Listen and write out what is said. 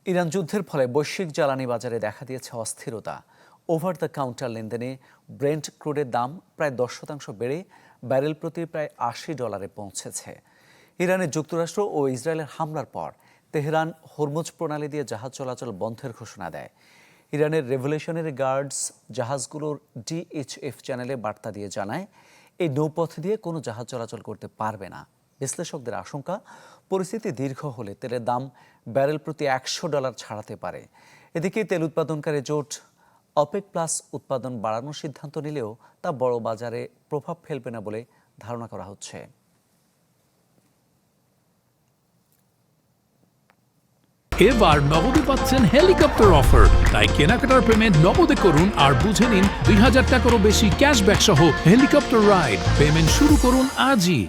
Iran যুদ্ধের ফলে বৈশ্বিক জ্বালানি বাজারে দেখা দিয়েছে অস্থিরতা। ওভার দ্য কাউন্টার লেনদেনে ব্রেন্ট ক্রুডের দাম প্রায় 10% বেড়ে ব্যারেল প্রতি প্রায় $80 পৌঁছেছে। ইরানে যুক্তরাষ্ট্র ও ইসরায়েলের হামলার পর তেহরান হরমুজ প্রণালী দিয়ে জাহাজ চলাচল বন্ধের ঘোষণা দেয়। ইরানের রেভলিউশনারি গার্ডস জাহাজগুলোর DHF চ্যানেলে বার্তা দিয়ে জানায়, এই নৌপথ দিয়ে কোনো জাহাজ চলাচল করতে পারবে না। বিশ্লেষকদের আশঙ্কা, পরিস্থিতি দীর্ঘ হলে তেলের দাম ব্যারেল প্রতি $100 ছাড়াতে পারে। এদিকে তেল উৎপাদনকারী জোট অপেক প্লাস উৎপাদন বাড়ানোর সিদ্ধান্ত নিলেও তা বড় বাজারে প্রভাব ফেলবে না বলে ধারণা করা হচ্ছে। এবার নগদে পাচ্ছেন হেলিকপ্টার অফার, তাই কেনাকাটার পেমেন্ট নগদে করুন আর বুঝে নিন 2000 টাকারও বেশি ক্যাশব্যাক সহ হেলিকপ্টার রাইড। পেমেন্ট শুরু করুন আজই।